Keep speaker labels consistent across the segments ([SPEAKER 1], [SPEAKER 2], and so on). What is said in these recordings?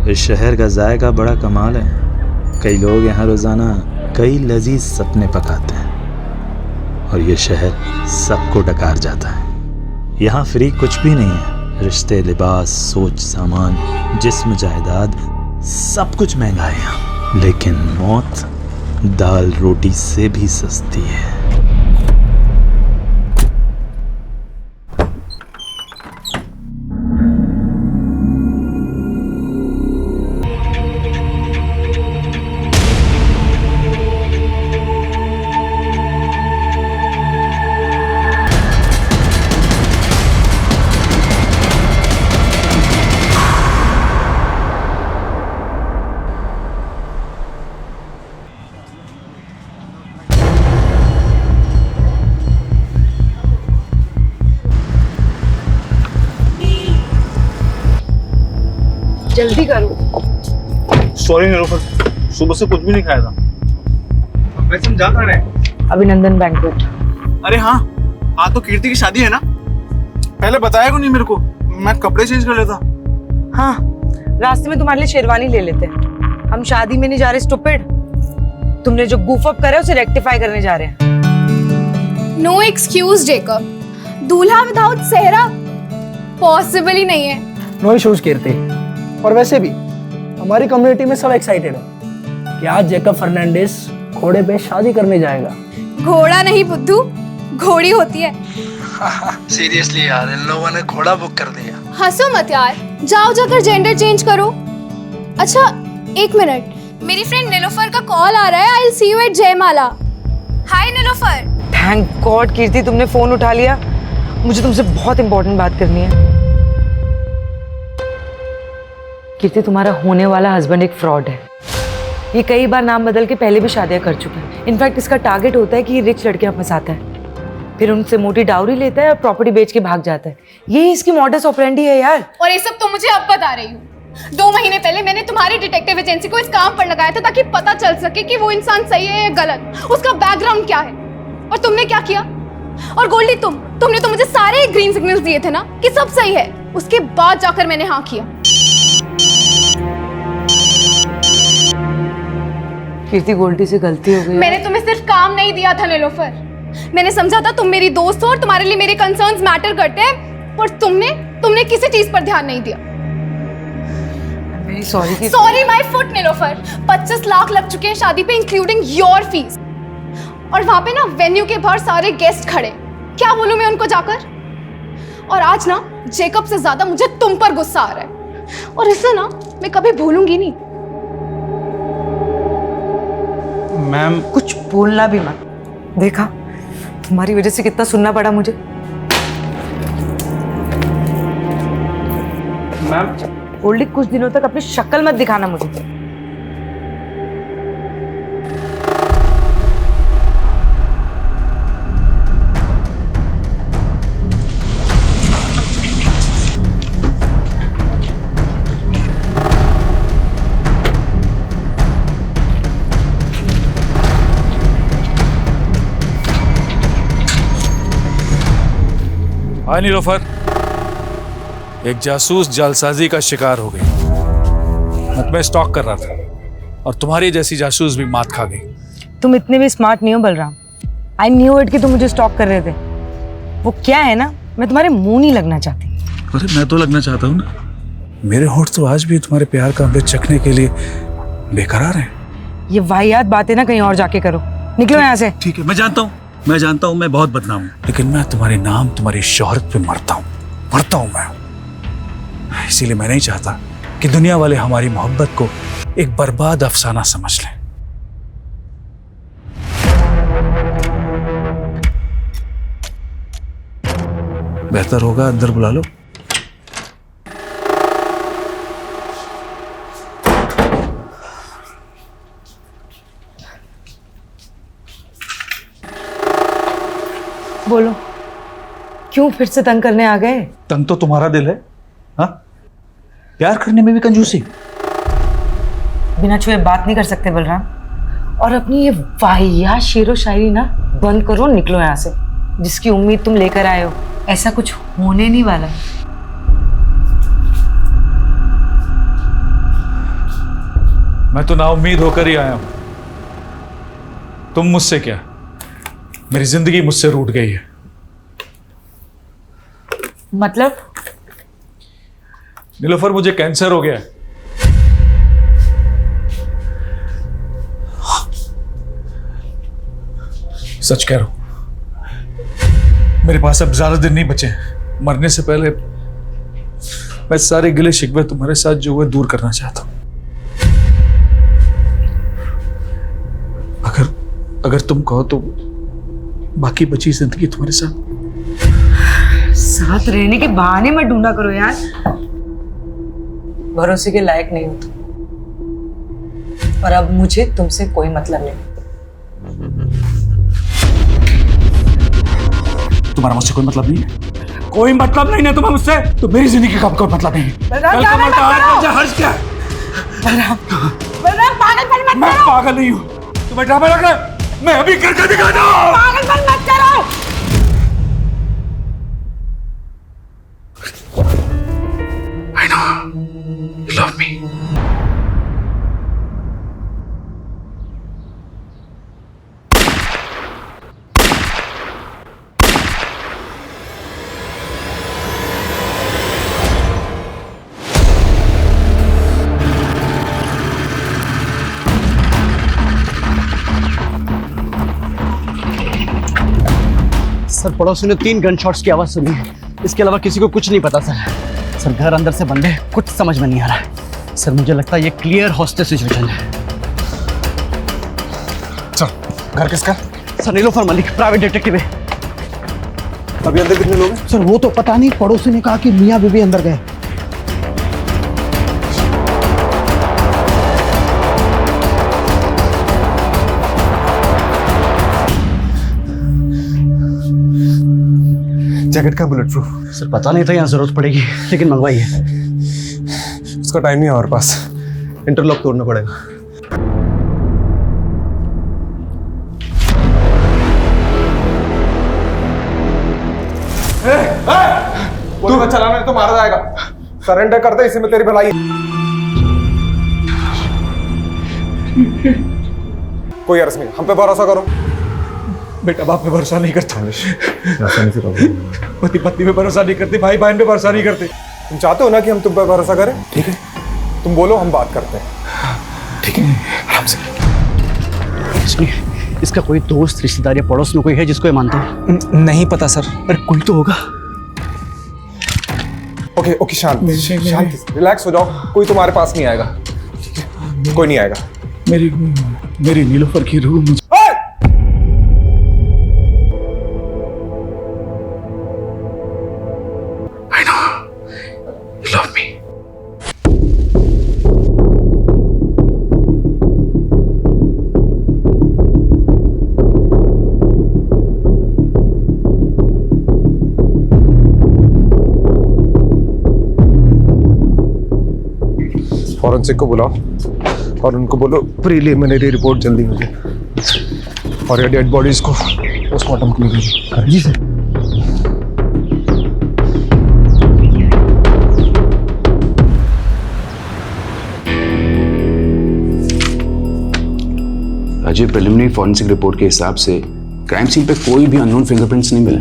[SPEAKER 1] इस शहर का जायका बड़ा कमाल है। कई लोग यहाँ रोज़ाना कई लजीज सपने पकाते हैं और ये शहर सबको डकार जाता है। यहाँ फ्री कुछ भी नहीं है। रिश्ते, लिबास, सोच, सामान, जिस्म, जायदाद, सब कुछ महंगा है यहाँ। लेकिन मौत दाल रोटी से भी सस्ती है।
[SPEAKER 2] जल्दी करो।
[SPEAKER 3] सॉरी निलोफर, सुबह से कुछ भी नहीं खाया था। वैसे हम जा कहाँ रहे हैं?
[SPEAKER 2] अभिनंदन बैंक्वेट।
[SPEAKER 3] अरे हाँ, आज तो कीर्ति की शादी है ना। पहले बताया क्यों नहीं मेरे को? मैं कपड़े चेंज कर लेता।
[SPEAKER 2] हाँ, रास्ते में तुम्हारे लिए शेरवानी ले लेते हैं। हम शादी में नहीं जा रहे स्टूपिड। तुमने जो गूफ अप करा है उसे रेक्टिफाई करने जा रहे हैं।
[SPEAKER 4] नो एक्सक्यूज जेकब, दूल्हा विदाउट सेहरा पॉसिबल ही नहीं है।
[SPEAKER 5] नो इश्यूज कीर्ति। और वैसे भी हमारी कम्युनिटी में सब एक्साइटेड है कि आज जेकब फर्नांडिस घोड़े पे शादी करने जाएगा।
[SPEAKER 4] घोड़ा नहीं बुद्धू, घोड़ी होती है।
[SPEAKER 5] सीरियसली यार, इन लोगों ने घोड़ा बुक कर दिया।
[SPEAKER 4] हंसो मत यार, जाओ जाकर जेंडर चेंज करो। अच्छा एक मिनट, मेरी फ्रेंड नीलोफर का कॉल आ रहा है। I will see you at Jaimala. Hi Nilofer.
[SPEAKER 2] Thank God Kirti तुमने फोन उठा लिया। मुझे तुमसे बहुत इंपॉर्टेंट बात करनी है। कीर्ति, तुम्हारा होने वाला हस्बैंड एक फ्रॉड है। ये कई बार नाम बदल के पहले भी शादियां कर चुका है। इनफैक्ट इसका टारगेट होता है कि ये रिच लड़कियां फंसाता है, फिर उनसे मोटी डाउरी लेता है और प्रॉपर्टी बेच के भाग जाता है। यही इसकी मॉडस ऑपरेंडी है यार।
[SPEAKER 4] और ये सब तो मुझे अब बता रही हूँ। 2 महीने पहले मैंने तुम्हारी डिटेक्टिव एजेंसी को इस काम पर लगाया था ताकि पता चल सके कि वो इंसान सही है या गलत, उसका बैकग्राउंड क्या है। और तुमने क्या किया? और गोल्डी तुमने तो मुझे सारे ग्रीन सिग्नल्स दिए थे ना कि सब सही है। उसके बाद जाकर मैंने हाँ किया।
[SPEAKER 2] कीर्ति, गोल्डी से गलती हो गई।
[SPEAKER 4] मैंने तुम्हें सिर्फ काम नहीं दिया था नीलोफर। मैंने समझा था तुम मेरी दोस्त हो और तुम्हारे लिए मेरे कंसर्न्स मैटर करते हैं, पर तुमने किसी चीज पर ध्यान नहीं दिया।
[SPEAKER 2] Sorry
[SPEAKER 4] sorry my foot Nilofer. 25 lakh लग चुके हैं शादी पे, इंक्लूडिंग योर फीस। और वहां पे ना वेन्यू के बाहर सारे गेस्ट खड़े। क्या बोलूं मैं उनको जाकर? और आज ना जेकब से ज्यादा मुझे तुम पर गुस्सा आ रहा है, और इसे ना मैं कभी भूलूंगी नहीं।
[SPEAKER 3] मैम,
[SPEAKER 2] कुछ बोलना भी मत। देखा, तुम्हारी वजह से कितना सुनना पड़ा मुझे।
[SPEAKER 3] मैम
[SPEAKER 2] गोल्डी, कुछ दिनों तक अपनी शक्ल मत दिखाना मुझे।
[SPEAKER 6] हाय नीलोफर, एक जासूस जालसाजी का शिकार हो गई। मैं तुम्हें स्टॉक कर रहा था और तुम्हारी जैसी जासूस भी मात खा गई।
[SPEAKER 2] तुम इतने भी स्मार्ट नहीं हो बलराम। आई न्यू इट कि तुम मुझे स्टॉक कर रहे थे। वो क्या है ना, मैं तुम्हारे मुंह नहीं लगना चाहती।
[SPEAKER 6] अरे मैं तो लगना चाहता हूँ ना। मेरे होठ तो आज भी तुम्हारे प्यार का अमृत चखने के लिए बेकरार हैं।
[SPEAKER 2] ये वाहियात बातें ना कहीं और जाके करो। निकलो यहाँ से।
[SPEAKER 6] ठीक है, मैं जानता हूँ मैं बहुत बदनाम हूँ, लेकिन मैं तुम्हारे नाम, तुम्हारी शोहरत पे मरता हूँ मैं। इसीलिए मैं नहीं चाहता कि दुनिया वाले हमारी मोहब्बत को एक बर्बाद अफसाना समझ लें। बेहतर होगा अंदर बुला लो।
[SPEAKER 2] बोलो, क्यों फिर से तंग करने आ गए?
[SPEAKER 6] तंग तो तुम्हारा दिल है। हाँ, प्यार करने में भी कंजूसी।
[SPEAKER 2] बिना छुए बात नहीं कर सकते बलराम। और अपनी ये वाहियात शेरो शायरी ना बंद करो, निकलो यहाँ से। जिसकी उम्मीद तुम लेकर आए हो, ऐसा कुछ होने नहीं वाला है।
[SPEAKER 6] मैं तो नाउम्मीद होकर ही आया हूं। तुम मुझसे क्या, मेरी जिंदगी मुझसे रूठ गई है।
[SPEAKER 2] मतलब
[SPEAKER 6] नीलोफर, मुझे कैंसर हो गया है। सच कह रहा हूं, मेरे पास अब ज्यादा दिन नहीं बचे हैं। मरने से पहले मैं सारे गिले शिकवे तुम्हारे साथ जो हुए दूर करना चाहता हूं। अगर तुम कहो तो बाकी बची जिंदगी तुम्हारे
[SPEAKER 2] साथ रहने के बहाने मत ढूंढा करो यार, भरोसे के लायक नहीं हो तुम। और अब मुझे तुमसे कोई मतलब नहीं।
[SPEAKER 6] तुम्हारा मुझसे कोई मतलब नहीं है? कोई मतलब नहीं ना तुम्हें मुझसे? तो मेरी जिंदगी का कोई मतलब नहीं। कल का मरता आज मुझे हर्ष क्या है? मैं पागल नहीं हूं, तुम्हें ड्रामा लग रहा है? मैं अभी करके दिखाता हूं।
[SPEAKER 2] पागलपन मत करो।
[SPEAKER 6] I know you love me.
[SPEAKER 7] Sir, पड़ोसी ने 3 गन शॉट्स की आवाज सुनी है। इसके अलावा किसी को कुछ नहीं पता सर। सर, घर अंदर से बंद है, कुछ समझ में नहीं आ रहा है। सर, मुझे लगता है ये क्लियर हॉस्टेज सिचुएशन है।
[SPEAKER 3] चल, घर किसका?
[SPEAKER 7] Sir, Nilofer Malik, private detective है।
[SPEAKER 3] अभी अंदर कितने लोग हैं?
[SPEAKER 7] सर, वो तो पता नहीं, पड़ोसी ने कहा कि मियां बीबी अंदर गए।
[SPEAKER 3] जैकेट का बुलेट प्रूफ?
[SPEAKER 7] सर, पता नहीं था यहाँ जरूरत पड़ेगी, लेकिन मंगवाई है।
[SPEAKER 3] उसका टाइम नहीं है हमारे पास, इंटरलॉक तोड़ना पड़ेगा। गोली मत चलाना, नहीं तो मारा जाएगा। सरेंडर कर दे, इसी में तेरी भलाई है। कोई अर्ज नहीं, हम पे भरोसा करो।
[SPEAKER 6] बेटा बाप पे भरोसा नहीं करता, पति पत्नी पे भरोसा नहीं करती, भाई बहन पे भरोसा नहीं करते।
[SPEAKER 3] तुम चाहते हो ना कि हम तुम पे भरोसा करें? ठीक है, तुम बोलो, हम बात करते हैं।
[SPEAKER 6] ठीक है, आराम से।
[SPEAKER 7] सुनिए, इसका कोई दोस्त, रिश्तेदार या पड़ोस में कोई है जिसको ये मानता है?
[SPEAKER 5] नहीं पता सर।
[SPEAKER 7] अरे कोई तो होगा।
[SPEAKER 3] ओके ओके, शांत शांत, रिलैक्स हो जाओ। कोई तुम्हारे पास नहीं आएगा, ठीक है? कोई नहीं आएगा।
[SPEAKER 6] मेरी नीलोफर की रूह मुझे I know you love me.
[SPEAKER 3] Forensic को बुलाओ और उनको बोलो प्रीलिमिनरी रिपोर्ट जल्दी मुझे, और ये डेड बॉडीज को पोस्टमार्टम के लिए भेजो।
[SPEAKER 7] जी sir.
[SPEAKER 8] Rajeev, preliminary forensic report के हिसाब से क्राइम सीन पे कोई भी अननोन फिंगरप्रिंट्स नहीं मिले।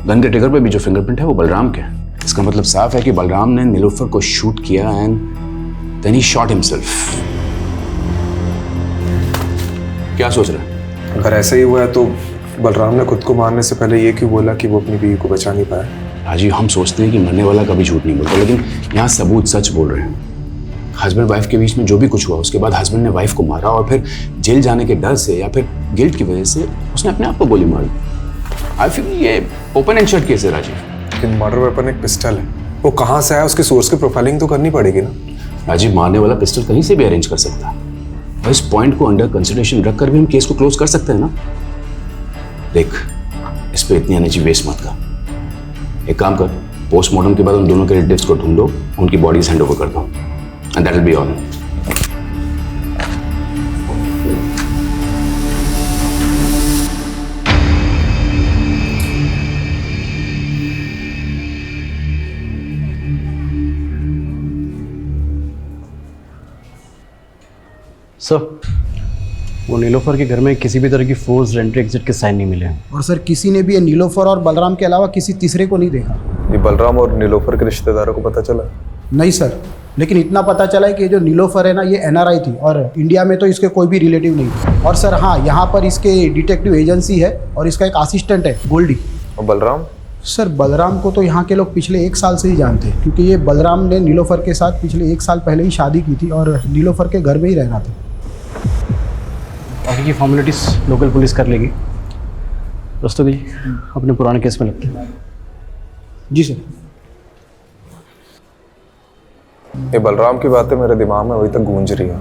[SPEAKER 8] गन के ट्रिगर पे भी जो फिंगरप्रिंट है वो बलराम के है। इसका मतलब साफ है कि बलराम ने नीलोफर को शूट किया and then he shot himself. क्या सोच रहा है?
[SPEAKER 3] अगर ऐसा ही हुआ है तो बलराम ने खुद को मारने से पहले ये क्यों बोला कि वो अपनी बीवी को बचा नहीं पाया?
[SPEAKER 8] राजीव, हम सोचते हैं कि मरने वाला कभी झूठ नहीं बोलता, लेकिन यहाँ सबूत सच बोल रहे हैं। हस्बैंड वाइफ के बीच में जो भी कुछ हुआ, उसके बाद हस्बैंड ने वाइफ को मारा और फिर जेल जाने के डर से या फिर गिल्ट की वजह से उसने अपने आप को गोली मार दी। आई फील ये ओपन एंड शट केस है राजीव।
[SPEAKER 3] लेकिन मर्डर वेपन एक पिस्टल है, वो कहाँ से आया, उसके सोर्स की प्रोफाइलिंग तो करनी पड़ेगी ना।
[SPEAKER 8] राजीव, मारने वाला पिस्टल कहीं से भी अरेंज कर सकता है और इस पॉइंट को अंडर कंसिडरेशन रखकर भी हम केस को क्लोज कर सकते हैं ना। देख, इस पे इतनी एनर्जी वेस्ट मत कर। एक काम कर, पोस्टमार्टम के बाद उन दोनों के रिलेटिव्स को ढूंढो, उनकी बॉडीज हैंड ओवर कर दो, and that will be all.
[SPEAKER 7] Sir वो नीलोफर के घर में किसी भी तरह की फोर्स एंट्री एग्जिट के साइन नहीं मिले हैं।
[SPEAKER 9] और सर किसी ने भी ये नीलोफर और बलराम के अलावा किसी तीसरे को नहीं देखा।
[SPEAKER 3] ये बलराम और नीलोफर के रिश्तेदारों को पता चला?
[SPEAKER 9] नहीं सर, लेकिन इतना पता चला है कि जो नीलोफर है ना ये एनआरआई थी और इंडिया में तो इसके कोई भी रिलेटिव नहीं थे। और सर हाँ, यहाँ पर इसके डिटेक्टिव एजेंसी है और इसका एक असिस्टेंट है गोल्डी।
[SPEAKER 3] और बलराम?
[SPEAKER 9] सर बलराम को तो यहाँ के लोग पिछले 1 साल से ही जानते हैं, क्योंकि ये बलराम ने नीलोफर के साथ पिछले 1 साल पहले ही शादी की थी और नीलोफर के घर में ही रहना था।
[SPEAKER 7] बाकी की फॉर्मेलिटीज लोकल पुलिस कर लेगी। दोस्तों जी अपने पुराने केस में लगते हैं।
[SPEAKER 9] जी सर।
[SPEAKER 3] ये बलराम की बातें मेरे दिमाग में अभी तक गूंज रही है।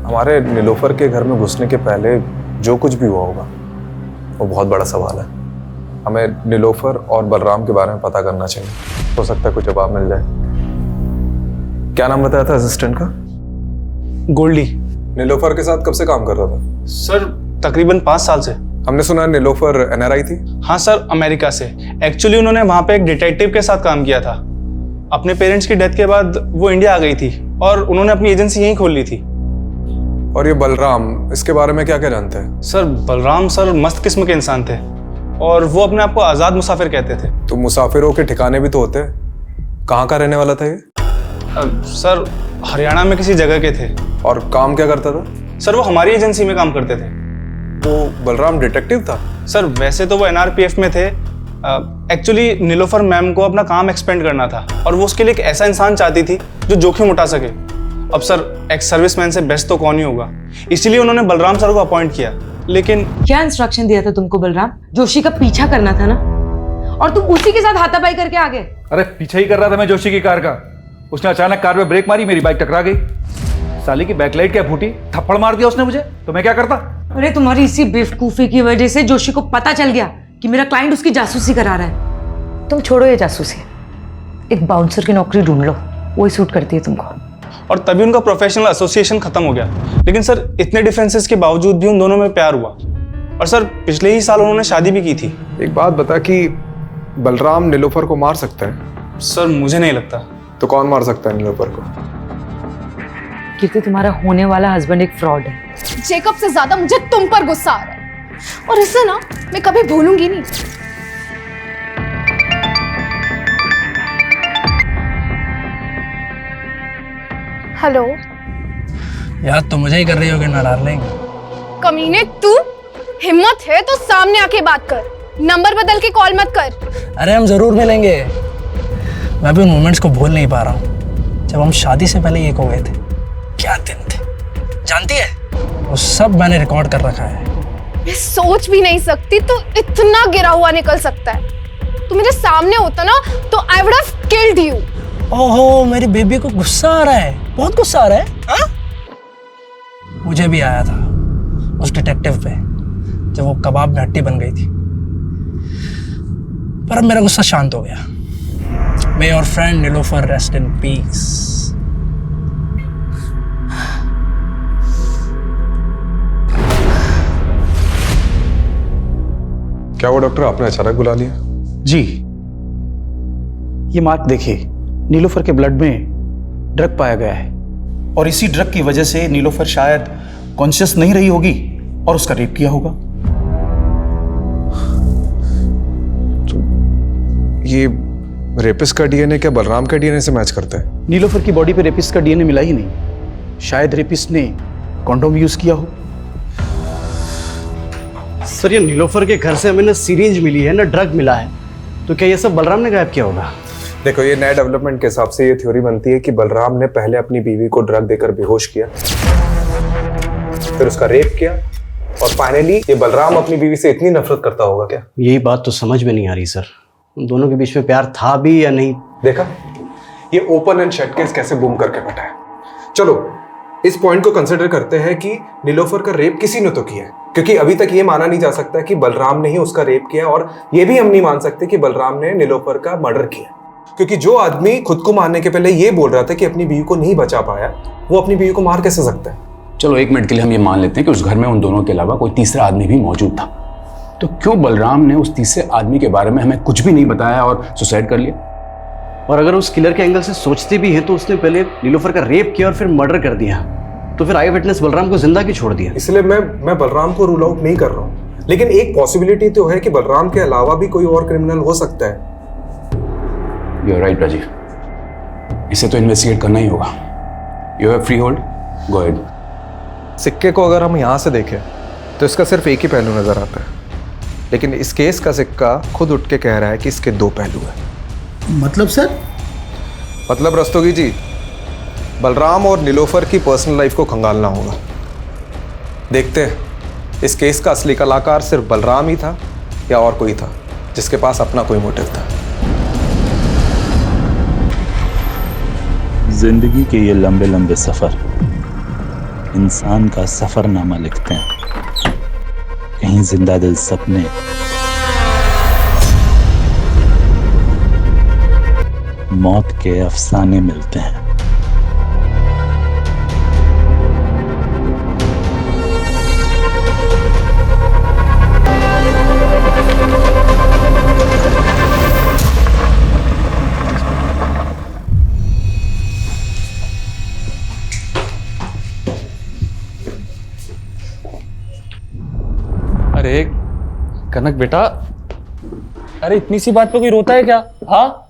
[SPEAKER 3] हमारे नीलोफर के घर में घुसने के पहले जो कुछ भी हुआ होगा वो बहुत बड़ा सवाल है। हमें नीलोफर और बलराम के बारे में पता करना चाहिए, हो सकता है कुछ जवाब मिल जाए। क्या नाम बताया था असिस्टेंट का?
[SPEAKER 10] गोल्डी।
[SPEAKER 3] नीलोफर के साथ कब से काम कर रहा था?
[SPEAKER 10] सर तकरीबन 5 साल से।
[SPEAKER 3] हमने सुना है नीलोफर एनआरआई थी।
[SPEAKER 10] हाँ सर, अमेरिका से। एक्चुअली उन्होंने वहाँ पे एक डिटेक्टिव के साथ काम किया था। अपने पेरेंट्स की डेथ के बाद वो इंडिया आ गई थी और उन्होंने अपनी एजेंसी यहीं खोल ली थी।
[SPEAKER 3] और ये बलराम, इसके बारे में क्या क्या जानते हैं?
[SPEAKER 10] सर बलराम सर मस्त किस्म के इंसान थे और वो अपने आप को आज़ाद मुसाफिर कहते थे।
[SPEAKER 3] तो मुसाफिरों के ठिकाने भी तो होते हैं। कहाँ का रहने वाला था ये?
[SPEAKER 10] सर हरियाणा में किसी जगह के थे।
[SPEAKER 3] और काम क्या करता था?
[SPEAKER 10] सर वो हमारी एजेंसी में काम करते थे।
[SPEAKER 3] वो बलराम डिटेक्टिव था?
[SPEAKER 10] सर वैसे तो वो एनआरपीएफ में थे। एक्चुअली नीलोफर मैम को अपना काम एक्सपेंड करना था और वो उसके लिए एक ऐसा इंसान चाहती थी जो जोखिम उठा सके। अब सर एक्स सर्विसमैन से बेस्ट तो कौन ही होगा, इसीलिए उन्होंने बलराम सर को अपॉइंट किया। लेकिन
[SPEAKER 2] क्या इंस्ट्रक्शन दिया था तुमको बलराम? जोशी का पीछा करना था ना, और तुम उसी के साथ हाथापाई करके आ गए।
[SPEAKER 6] अरे पीछे ही कर रहा था मैं जोशी की कार का। उसने अचानक कार में ब्रेक मारी, मेरी बाइक टकरा गई। साली की बैकलाइट क्या फूटी, थप्पड़ मार दिया उसने मुझे, तो मैं क्या करता?
[SPEAKER 2] अरे तुम्हारी इसी बेवकूफी की वजह से जोशी को पता चल गया कि मेरा क्लाइंट उसकी जासूसी करा रहा है। तुम छोड़ो ये जासूसी, एक बाउंसर की नौकरी ढूंढ लो, वही सूट करती है तुमको।
[SPEAKER 10] और तभी उनका प्रोफेशनल एसोसिएशन खत्म हो गया। लेकिन सर इतने डिफरेंसेस के बावजूद भी उन दोनों में प्यार हुआ और सर पिछले ही साल उन्होंने शादी भी की थी।
[SPEAKER 3] एक बात बता कि बलराम नीलोफर को मार सकता है?
[SPEAKER 10] सर मुझे नहीं लगता।
[SPEAKER 3] तो कौन मार सकता है नीलोफर को?
[SPEAKER 2] कीर्ति, तुम्हारा होने वाला हस्बैंड एक फ्रॉड है।
[SPEAKER 4] जेकब से ज्यादा मुझे तुम पर गुस्सा आ रहा है और इसे ना मैं कभी भूलूंगी नहीं। हेलो
[SPEAKER 5] याद तो मुझे ही कर रही होगी ना डार्लिंग।
[SPEAKER 4] कमीने, तू हिम्मत है तो सामने आके बात कर, नंबर बदल के कॉल मत कर।
[SPEAKER 5] अरे हम जरूर मिलेंगे। मैं भी उन मोमेंट्स को भूल नहीं पा रहा हूँ जब हम शादी से पहले एक हो गए थे। क्या दिन थे, जानती है? वो सब मैंने रिकॉर्ड कर रखा है।
[SPEAKER 4] मैं सोच भी नहीं सकती तो इतना गिरा हुआ निकल सकता है। तू मेरे सामने होता ना तो I would have killed you.
[SPEAKER 5] ओहो, मेरी बेबी को गुस्सा आ रहा है, बहुत गुस्सा आ रहा है। हाँ? मुझे भी आया था उस डिटेक्टिव पे जब वो कबाब में हड्डी बन गई थी, पर अब मेरा गुस्सा शांत हो गया। May your friend Nilofer rest in peace.
[SPEAKER 3] क्या वो डॉक्टर आपने अचानक बुला लिया?
[SPEAKER 7] जी, ये मार्क देखिए, नीलोफर के ब्लड में ड्रग पाया गया है और इसी ड्रग की वजह से नीलोफर शायद कॉन्शियस नहीं रही होगी और उसका रेप किया होगा।
[SPEAKER 3] तो ये रेपिस्ट का डीएनए क्या बलराम का डीएनए से मैच करता है?
[SPEAKER 7] नीलोफर की बॉडी पे रेपिस्ट का डीएनए मिला ही नहीं। शायद रेपिस्ट ने कॉन्डोम यूज किया हो। सर ये नीलोफर के घर से हमें ना सिरिंज मिली है ना ड्रग मिला है, तो क्या ये सब बलराम ने गायब किया होगा?
[SPEAKER 3] देखो, ये नए डेवलपमेंट के हिसाब से ये थ्योरी बनती है कि बलराम ने पहले अपनी बीवी को ड्रग देकर बेहोश किया, फिर उसका रेप किया और फाइनली ये बलराम अपनी बीवी से इतनी नफरत करता होगा क्या?
[SPEAKER 7] यही बात तो समझ में नहीं आ रही सर, उन दोनों के बीच में प्यार था भी या नहीं।
[SPEAKER 3] देखा, ये ओपन एंड शट केस कैसे बूम करके बैठा है। चलो इस पॉइंट को कंसिडर करते हैं कि नीलोफर का रेप किसी ने तो किया है, क्योंकि अभी तक ये माना नहीं जा सकता कि बलराम ने ही उसका रेप किया, और ये भी हम नहीं मान सकते कि बलराम ने नीलोफर का मर्डर किया, क्योंकि जो आदमी खुद को मारने के पहले ये बोल रहा था कि अपनी बीवी को नहीं बचा पाया, वो अपनी बीवी को मार कैसे सकता है?
[SPEAKER 8] चलो 1 मिनट के लिए हम ये मान लेते हैं कि उस घर में उन दोनों के अलावा कोई तीसरा आदमी भी मौजूद था, तो क्यों बलराम ने उस तीसरे आदमी के बारे में हमें कुछ भी नहीं बताया और सुसाइड कर लिया?
[SPEAKER 7] और अगर उस किलर के एंगल से सोचते भी हैं तो उसने पहले नीलोफर का रेप किया और फिर मर्डर कर दिया, तो फिर आई विटनेस बलराम को जिंदा क्यों छोड़ दिया?
[SPEAKER 3] इसलिए मैं बलराम को रूल आउट नहीं कर रहा हूँ, लेकिन एक पॉसिबिलिटी तो है कि बलराम के अलावा भी कोई और क्रिमिनल हो सकता है।
[SPEAKER 8] यू आर राइट राजीव, इसे तो इन्वेस्टिगेट करना ही होगा। You have free hold, go ahead.
[SPEAKER 3] सिक्के को अगर हम यहाँ से देखें तो इसका सिर्फ एक ही पहलू नजर आता है, लेकिन इस केस का सिक्का खुद उठ के कह रहा है कि इसके दो पहलू हैं।
[SPEAKER 9] मतलब सर?
[SPEAKER 3] मतलब रस्तोगी जी, बलराम और नीलोफर की पर्सनल लाइफ को खंगालना होगा। देखते हैं इस केस का असली कलाकार सिर्फ बलराम ही था या और कोई था जिसके पास अपना कोई मोटिव था।
[SPEAKER 1] जिंदगी के ये लंबे लंबे सफर इंसान का सफरनामा लिखते हैं। कहीं जिंदा दिल सपने, मौत के अफसाने मिलते हैं।
[SPEAKER 10] अरे कनक बेटा, अरे इतनी सी बात पे कोई रोता है क्या? हाँ,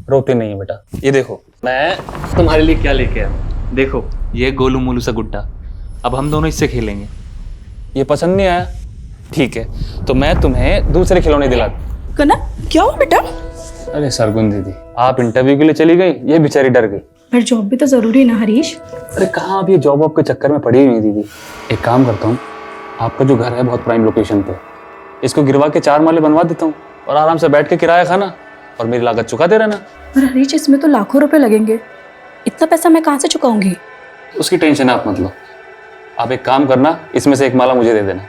[SPEAKER 10] रोते नहीं है बेटा। ये देखो
[SPEAKER 11] मैं तुम्हारे लिए क्या लेके आया। देखो ये गोलू मोलू सा गुड्डा, अब हम दोनों इससे खेलेंगे।
[SPEAKER 10] ये पसंद नहीं आया? ठीक है, तो मैं तुम्हें दूसरे खिलौने दिला।
[SPEAKER 12] कनक क्या हुआ बेटा?
[SPEAKER 10] अरे सरगुन दीदी, आप इंटरव्यू के लिए चली गई, ये बेचारी डर गई।
[SPEAKER 12] पर जॉब भी तो जरूरी ना हरीश।
[SPEAKER 10] अरे कहाँ, अब ये जॉब वॉब के चक्कर में पड़ी हुई है दीदी। एक काम करता हूँ, आपका जो घर है बहुत प्राइम लोकेशन पे, इसको गिरवा के 4 माले बनवा देता हूँ और आराम से बैठ के किराया खाना और मेरी लागत चुकाते रहना।
[SPEAKER 12] पर हरीश इसमें तो लाखों रुपए लगेंगे, इतना पैसा मैं कहाँ से चुकाऊंगी?
[SPEAKER 10] उसकी टेंशन आप मत लो। आप एक काम करना, इसमें से एक माला मुझे दे देना,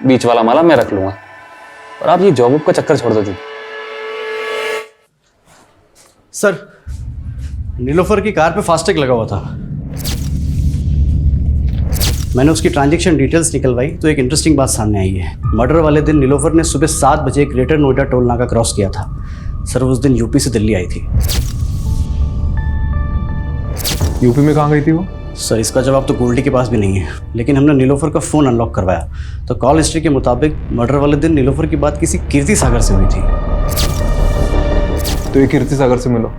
[SPEAKER 10] बीच वाला माला मैं रख लूंगा, और आप ये जॉब का चक्कर छोड़ दो दीदी।
[SPEAKER 7] सर, नीलोफर की कार पे फास्टैग लगा हुआ था। मैंने उसकी ट्रांजैक्शन डिटेल्स निकलवाई तो एक इंटरेस्टिंग बात सामने आई है। मर्डर वाले दिन नीलोफर ने सुबह 7 बजे ग्रेटर नोएडा टोल नाका क्रॉस किया था। सर, उस दिन यूपी से दिल्ली आई थी।
[SPEAKER 3] यूपी में कहाँ गई थी वो?
[SPEAKER 7] सर, इसका जवाब तो गोल्डी के पास भी नहीं है, लेकिन हमने नीलोफर का फ़ोन अनलॉक करवाया तो कॉल हिस्ट्री के मुताबिक मर्डर वाले दिन नीलोफर की बात किसी कीर्ति सागर से हुई थी।
[SPEAKER 3] तो ये कीर्ति सागर से मिलो,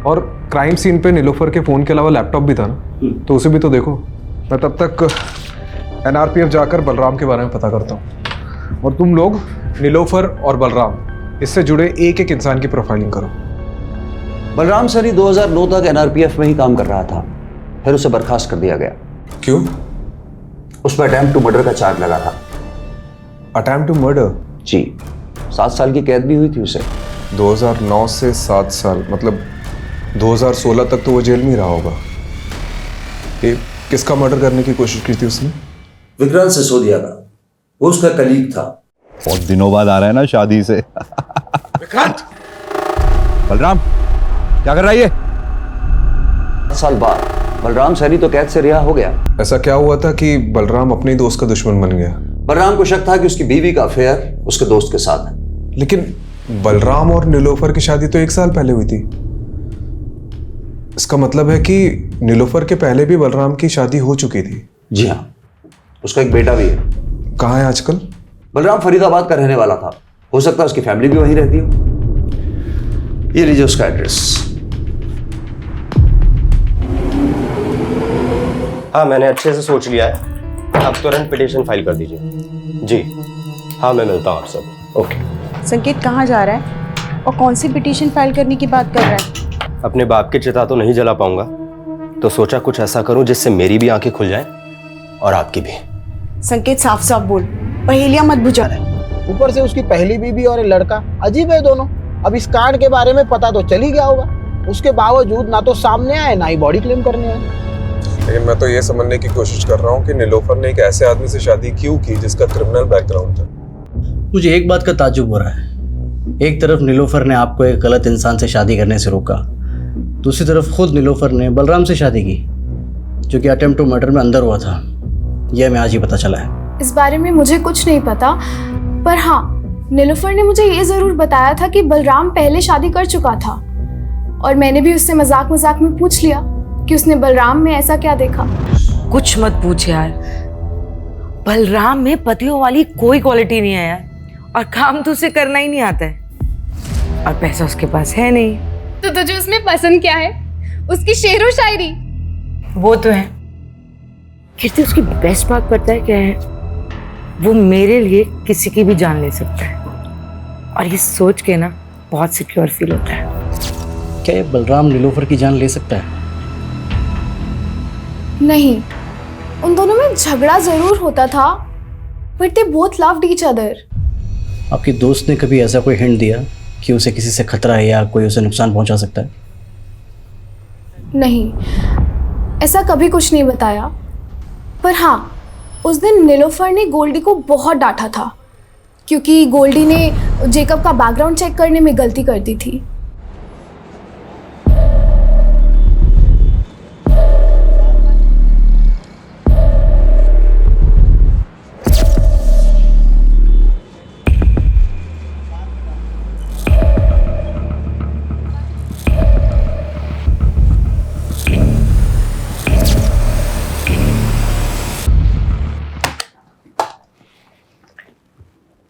[SPEAKER 3] और क्राइम सीन पे नीलोफर के फ़ोन के अलावा लैपटॉप भी था ना, तो उसे भी तो देखो। मैं तब तक NRPF जाकर बलराम के बारे में पता करता हूँ, और तुम लोग नीलोफर और बलराम इससे जुड़े एक एक इंसान की प्रोफाइलिंग करो।
[SPEAKER 13] बलराम सर ही 2009 तक NRPF में ही काम कर रहा था, फिर उसे बर्खास्त कर दिया गया।
[SPEAKER 3] क्यों?
[SPEAKER 13] उस पर अटेम्प्ट टू मर्डर का चार्ज लगा था।
[SPEAKER 3] Attempt to murder?
[SPEAKER 13] जी, 7 साल की कैद भी हुई थी उसे।
[SPEAKER 3] 2009 से 7 साल, मतलब 2016 तक तो वो जेल में ही रहा होगा। ये किसका मर्डर करने की कोशिश की थी उसने?
[SPEAKER 13] विक्रांत सिसोदिया का, वो उसका कलीग था।
[SPEAKER 14] बहुत दिनों बाद आ रहा है ना शादी से।
[SPEAKER 3] विक्रांत!
[SPEAKER 14] बलराम क्या कर रहा है ये?
[SPEAKER 13] 7 साल बाद बलराम सैनी तो कैद से रिहा हो गया।
[SPEAKER 3] ऐसा क्या हुआ था कि बलराम अपने दोस्त का दुश्मन बन गया?
[SPEAKER 13] बलराम को शक था कि उसकी बीवी का अफेयर उसके दोस्त के साथ है।
[SPEAKER 3] लेकिन बलराम और नीलोफर की शादी तो 1 साल पहले हुई थी। इसका मतलब है कि नीलोफर के पहले भी बलराम की शादी हो चुकी थी।
[SPEAKER 13] जी हाँ, उसका एक बेटा भी है।
[SPEAKER 3] कहाँ है आजकल?
[SPEAKER 13] बलराम फरीदाबाद का रहने वाला था, हो सकता है उसकी फैमिली भी वहीं रहती हो। ये लीजिए उसका एड्रेस।
[SPEAKER 15] हाँ, मैंने अच्छे से सोच लिया है, आप तुरंत पिटीशन फाइल कर दीजिए। जी हाँ, मैं मिलता हूँ आप सब। ओके।
[SPEAKER 12] संकेत कहाँ जा रहा है और कौन सी पिटीशन फाइल करने की बात कर रहा है?
[SPEAKER 15] अपने बाप की चिता तो नहीं जला पाऊंगा, तो सोचा कुछ ऐसा करूं जिससे मेरी भी आंखें खुल जाएं और आपकी भी।
[SPEAKER 12] संकेत साफ साफ बोल, पहेलियां मत बुझा।
[SPEAKER 9] ऊपर से उसकी पहली बीबी और लड़का, अजीब है दोनों। अब इस कांड के बारे में पता तो चल ही गया होगा, उसके बावजूद ना तो सामने आए ना ही बॉडी क्लेम करने आए।
[SPEAKER 3] लेकिन मैं तो ये समझने की कोशिश कर रहा हूँ कि नीलोफर ने एक ऐसे आदमी से शादी क्यों की जिसका क्रिमिनल बैकग्राउंड था।
[SPEAKER 7] मुझे एक बात का ताज्जुब हो रहा है। एक तरफ नीलोफर ने आपको एक गलत इंसान से शादी करने से रोका, दूसरी तरफ खुद नीलोफर ने बलराम से शादी की जो कि अटेम्प्ट टू मर्डर में अंदर हुआ था। यह हमें आज ही पता चला है।
[SPEAKER 4] इस बारे में मुझे कुछ नहीं पता, पर हाँ, नीलोफर ने मुझे ये ज़रूर बताया था कि बलराम पहले शादी कर चुका था और मैंने भी उससे मजाक मजाक में पूछ लिया कि उसने बलराम में ऐसा क्या देखा।
[SPEAKER 2] कुछ मत पूछ यार, बलराम में पतियों वाली कोई क्वालिटी नहीं है यार, और काम तो उसे करना ही नहीं आता है, और पैसा उसके पास है नहीं।
[SPEAKER 4] तो तुझे उसमें पसंद क्या है? उसकी शेरो शायरी?
[SPEAKER 2] वो तो है। कीर्ति, उसकी बेस्ट बात पता है क्या है? वो मेरे लिए किसी की भी जान ले सकता है, और ये सोच के ना बहुत सिक्योर फील होता है।
[SPEAKER 7] क्या ये बलराम नीलोफर की जान ले सकता है?
[SPEAKER 4] नहीं, उन दोनों में झगड़ा जरूर होता था, but they both loved each other.
[SPEAKER 7] आपकी दोस्त ने कभी ऐसा कोई हिंट दिया कि उसे किसी से खतरा है या कोई उसे नुकसान पहुंचा सकता है?
[SPEAKER 4] नहीं, ऐसा कभी कुछ नहीं बताया। पर हाँ, उस दिन नीलोफर ने गोल्डी को बहुत डांटा था, क्योंकि गोल्डी ने जेकब का बैकग्राउंड चेक करने में गलती कर दी थी।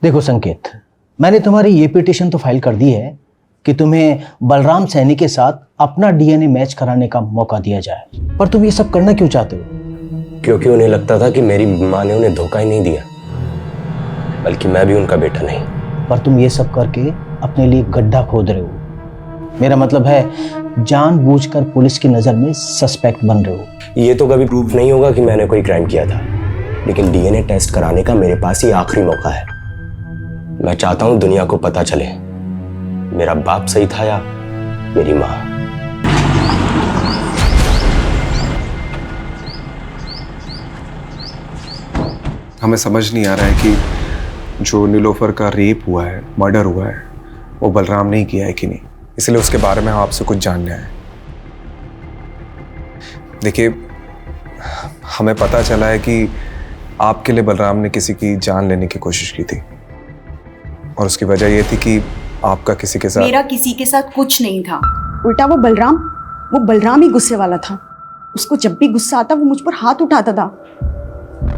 [SPEAKER 16] देखो संकेत, मैंने तुम्हारी ये पिटीशन तो फाइल कर दी है कि तुम्हें बलराम सैनी के साथ अपना डीएनए मैच कराने का मौका दिया जाए, पर तुम ये सब करना क्यों चाहते हो?
[SPEAKER 15] क्योंकि उन्हें लगता था कि मेरी माँ ने उन्हें धोखा ही नहीं दिया, बल्कि मैं भी उनका बेटा नहीं।
[SPEAKER 16] पर तुम ये सब करके अपने लिए गड्ढा खोद रहे हो। मेरा मतलब है जानबूझकर पुलिस की नजर में सस्पेक्ट बन रहे हो।
[SPEAKER 15] ये तो कभी प्रूफ नहीं होगा कि मैंने कोई क्राइम किया था, लेकिन डीएनए टेस्ट कराने का मेरे पास ही आखिरी मौका है। मैं चाहता हूं दुनिया को पता चले मेरा बाप सही था या मेरी माँ।
[SPEAKER 3] हमें समझ नहीं आ रहा है कि जो नीलोफर का रेप हुआ है, मर्डर हुआ है, वो बलराम ने ही किया है कि नहीं। इसलिए उसके बारे में हम आपसे कुछ जानना है। देखिए, हमें पता चला है कि आपके लिए बलराम ने किसी की जान लेने की कोशिश की थी, और उसकी वजह ये थी कि आपका किसी के साथ।
[SPEAKER 12] मेरा किसी के साथ कुछ नहीं था, उल्टा वो बलराम ही गुस्से वाला था। उसको जब भी गुस्सा आता वो मुझ पर हाथ उठाता था।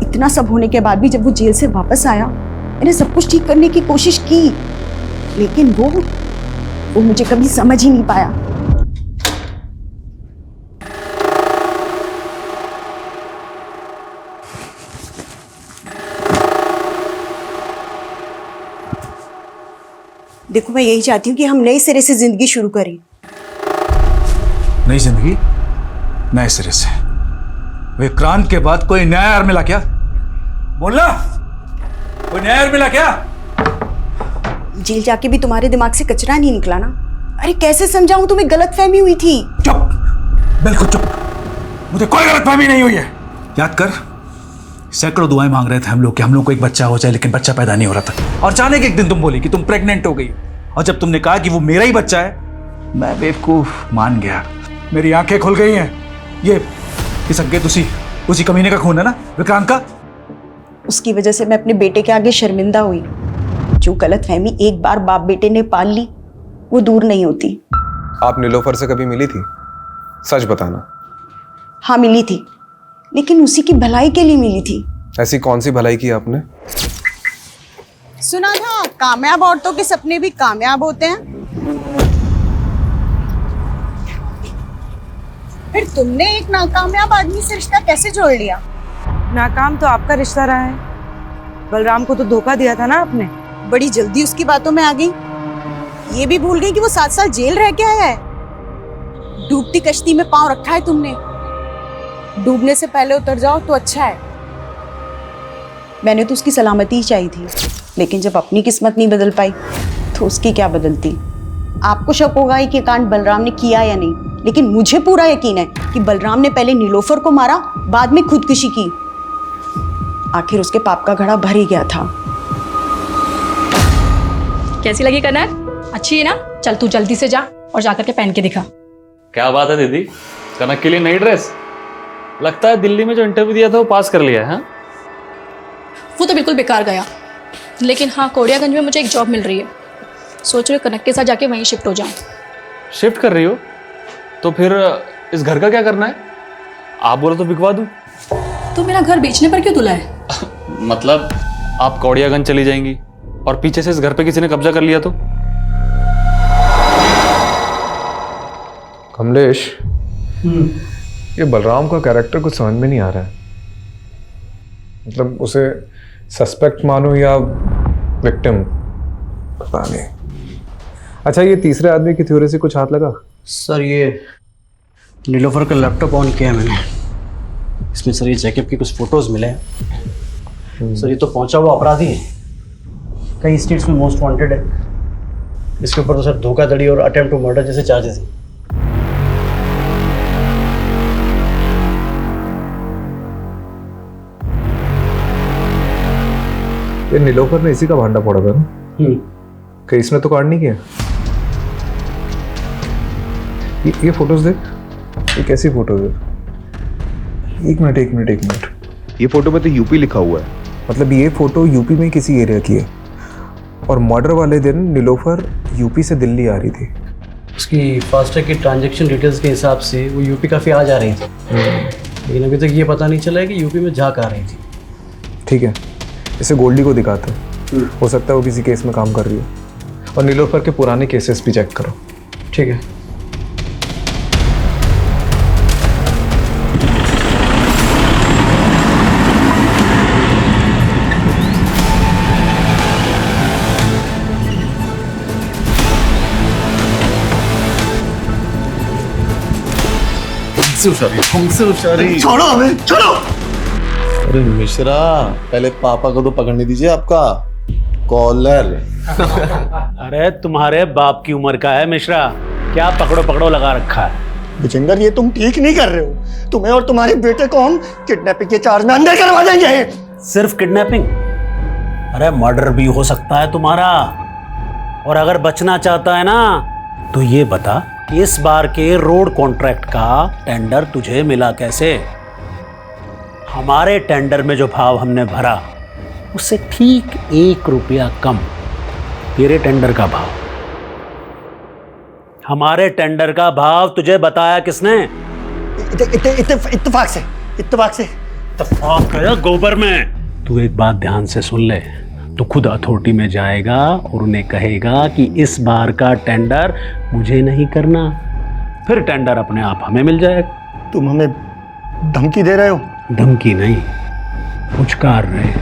[SPEAKER 12] इतना सब होने के बाद भी जब वो जेल से वापस आया, मैंने सब कुछ ठीक करने की कोशिश की, लेकिन वो मुझे कभी समझ ही नहीं पाया। देखो, मैं यही चाहती हूँ कि हम नए सिरे से जिंदगी शुरू करें।
[SPEAKER 6] नई जिंदगी नए सिरे से? विक्रांत के बाद कोई नया यार मिला क्या? बोलना, कोई नया यार मिला क्या?
[SPEAKER 12] जेल जाके भी तुम्हारे दिमाग से कचरा नहीं निकला ना? अरे कैसे समझाऊं, तुम्हें गलतफहमी हुई थी।
[SPEAKER 6] चुप, बिल्कुल चुप, मुझे कोई गलतफहमी नहीं हुई है। याद कर, सैकड़ों दुआएं मांग रहे थे हम लोग को एक बच्चा हो जाए, लेकिन बच्चा पैदा नहीं हो रहा था। और अचानक एक दिन तुम बोली कि तुम प्रेग्नेंट हो गई, और जब तुमने कहा कि वो मेरा ही बच्चा है, मैं बेवकूफ मान गया। मेरी आंखें खुल गई हैं। ये संकेत उसी कमीने का खून है ना, विक्रांत का?
[SPEAKER 12] उसकी वजह से मैं अपने बेटे के आगे शर्मिंदा हुई। जो गलतफहमी एक बार बाप बेटे ने पाल ली, वो दूर नहीं होती।
[SPEAKER 3] आप नीलोफर से कभी मिली थी? सच बताना।
[SPEAKER 12] हाँ, मिली थी, लेकिन उसी की भलाई के लिए मिली थी।
[SPEAKER 3] ऐसी कौन सी भलाई की आपने?
[SPEAKER 12] सुना था कामयाब औरतों के सपने भी कामयाब होते हैं। फिर तुमने एक नाकामयाब आदमी से रिश्ता कैसे जोड़ लिया?
[SPEAKER 2] नाकाम तो आपका रिश्ता रहा है, बलराम को तो धोखा दिया था ना आपने।
[SPEAKER 12] बड़ी जल्दी उसकी बातों में आ गई। ये भी भूल गई कि वो 7 साल जेल रह के आया है। डूबती कश्ती में पांव रखा है तुमने। डूबने से पहले उतर जाओ तो अच्छा है। मैंने तो उसकी सलामती ही चाहिए थी, लेकिन जब अपनी किस्मत नहीं बदल पाई तो उसकी क्या बदलती। आपको शक होगा कि कांड बलराम ने किया या नहीं, लेकिन मुझे पूरा यकीन है कि बलराम ने पहले नीलोफर को मारा, बाद में खुदकुशी की। आखिर उसके पाप का घड़ा भर ही गया था। कैसी लगी कनक? अच्छी है ना? चल तू जल्दी से जा और जाकर के पहन के दिखा।
[SPEAKER 11] क्या बात है दीदी, कनक के लिए नई ड्रेस? लगता है दिल्ली में जो इंटरव्यू दिया था वो पास कर लिया है।
[SPEAKER 12] वो तो बिल्कुल बेकार गया, लेकिन हाँ, कोड़ियागंज में मुझे एक जॉब मिल रही है। सोच रही हूँ कनक के साथ जाके वहीं शिफ्ट हो जाऊँ।
[SPEAKER 11] शिफ्ट कर रही हो? तो फिर इस घर का क्या करना है? आप बोलो तो बिकवा दूं।
[SPEAKER 17] तो मेरा घर बेचने पर क्यों तुला है?
[SPEAKER 11] मतलब आप कौड़ियागंज चली जाएंगी और पीछे से इस घर पे किसी ने कब्जा कर लिया तो?
[SPEAKER 3] कमलेश, ये बलराम का कैरेक्टर कुछ समझ में नहीं आ रहा है। मतलब उसे सस्पेक्ट मानो या विक्टिम, पता नहीं। अच्छा, ये तीसरे आदमी की थ्योरी से कुछ हाथ लगा?
[SPEAKER 7] सर ये नीलोफर का लैपटॉप ऑन किया है मैंने, इसमें सर ये जैकब की कुछ फोटोज मिले हैं। सर ये तो पहुंचा हुआ अपराधी है, कई स्टेट्स में मोस्ट वांटेड है। इसके ऊपर तो सर धोखाधड़ी और अटेम्प्ट टू मर्डर जैसे चार्जेस हैं।
[SPEAKER 3] ये नीलोफर ने इसी का भांडा फोड़ा था ना? कहीं इसने तो कांड नहीं किया? ये फोटोज देख, ये कैसी फोटोज है? एक मिनट।
[SPEAKER 14] ये फोटो पे तो यूपी लिखा हुआ है।
[SPEAKER 3] मतलब ये फोटो यूपी में किसी एरिया की है और मर्डर वाले दिन नीलोफर यूपी से दिल्ली आ रही थी।
[SPEAKER 7] उसकी फास्टैग की ट्रांजैक्शन डिटेल्स के हिसाब से वो यूपी काफ़ी आ जा रही थी, लेकिन अभी तक ये पता नहीं चला है कि यूपी में जा कहाँ रही थी।
[SPEAKER 3] ठीक है, इसे गोल्डी को दिखाते हैं, हो सकता है वो किसी केस में काम कर रही हो। और नीलोफर के पुराने केसेस भी चेक करो।
[SPEAKER 7] ठीक है।
[SPEAKER 18] छोड़ो हमें, छोड़ो। अरे मिश्रा, पहले पापा को तो पकड़ने दीजिए आपका कॉलर।
[SPEAKER 16] अरे तुम्हारे बाप की उम्र का है मिश्रा, क्या पकड़ो पकड़ो लगा रखा है।
[SPEAKER 18] विजेंदर, ये तुम ठीक नहीं कर रहे हो। तुम्हें और तुम्हारे बेटे को हम किडनैपिंग के चार्ज में अंदर करवा देंगे।
[SPEAKER 16] सिर्फ किडनैपिंग? अरे मर्डर भी हो सकता है तुम्हारा। और अगर बचना चाहता है ना तो ये बता कि इस बार के रोड कॉन्ट्रैक्ट का टेंडर तुझे मिला कैसे? हमारे टेंडर में जो भाव हमने भरा उससे ठीक 1 रुपया कम तेरे टेंडर का भाव। हमारे टेंडर का भाव तुझे बताया किसने?
[SPEAKER 18] इत्तेफाक से। इत्तेफाक
[SPEAKER 16] है गोबर में। तू एक बात ध्यान से सुन ले, तो खुद अथॉरिटी में जाएगा और उन्हें कहेगा कि इस बार का टेंडर मुझे नहीं करना, फिर टेंडर अपने आप हमें मिल जाएगा।
[SPEAKER 18] तुम हमें धमकी दे रहे हो?
[SPEAKER 16] धमकी नहीं, पुचकार रहे।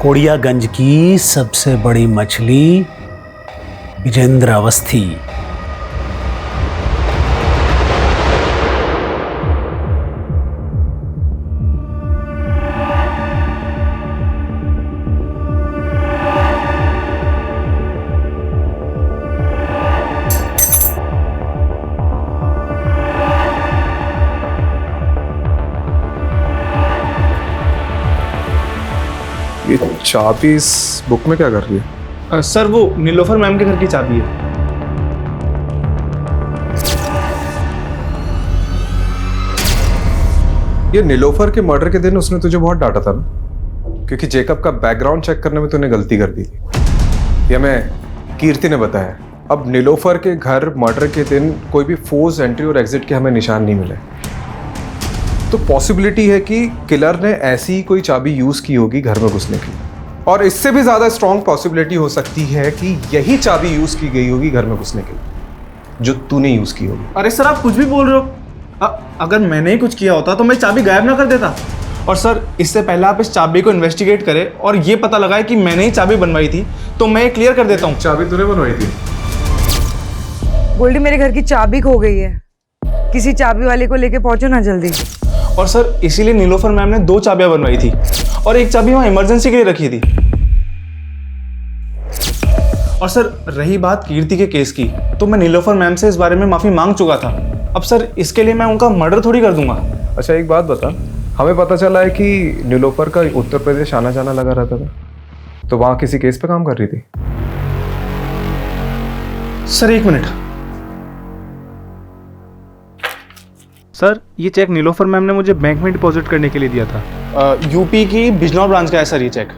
[SPEAKER 16] कोड़ियागंज की सबसे बड़ी मछली विजेंद्र अवस्थी।
[SPEAKER 3] ये चाबी इस बुक में क्या कर रही है?
[SPEAKER 10] सर वो नीलोफर मैम के घर की चाबी है।
[SPEAKER 3] ये नीलोफर के मर्डर के दिन उसने तुझे बहुत डांटा था ना, क्योंकि जेकब का बैकग्राउंड चेक करने में तूने गलती कर दी थी। ये हमें कीर्ति ने बताया। अब नीलोफर के घर मर्डर के दिन कोई भी फोर्स एंट्री और एग्जिट के हमें निशान नहीं मिले, तो पॉसिबिलिटी है कि किलर ने ऐसी ही कोई चाबी यूज की होगी घर में घुसने की। और इससे भी ज्यादा स्ट्रॉन्ग पॉसिबिलिटी हो सकती है कि यही चाबी यूज की गई होगी घर में घुसने के लिए, जो तूने यूज की होगी।
[SPEAKER 10] अरे सर, आप कुछ भी बोल रहे हो। अगर मैंने ही कुछ किया होता तो मैं चाबी गायब ना कर देता। और सर, इससे पहले आप इस चाबी को इन्वेस्टिगेट करें और ये पता लगाए कि मैंने ही चाबी बनवाई थी, तो मैं क्लियर कर देता हूँ।
[SPEAKER 3] चाबी तूने बनवाई थी?
[SPEAKER 2] गोल्डी, मेरे घर की चाबी खो गई है, किसी चाबी वाले को लेके पहुंचो ना जल्दी।
[SPEAKER 10] और सर, इसीलिए नीलोफर मैम ने 2 चाबियां बनवाई थी और एक चाबी वहां इमरजेंसी के लिए रखी थी। और सर, रही बात कीर्ति के केस की, तो मैं नीलोफर मैम से इस बारे में माफी मांग चुका था। अब सर, इसके लिए मैं उनका मर्डर थोड़ी कर दूंगा।
[SPEAKER 3] अच्छा, एक बात बता, हमें पता चला है कि नीलोफर का उत्तर प्रदेश आना जाना लगा रहता था, तो वहां किसी केस पे काम कर रही थी?
[SPEAKER 10] Sir, 1 minute. सर, ये चेक नीलोफर मैम ने मुझे बैंक में डिपॉजिट करने के लिए दिया था। यूपी की बिजनौर ब्रांच का है सर ये चेक।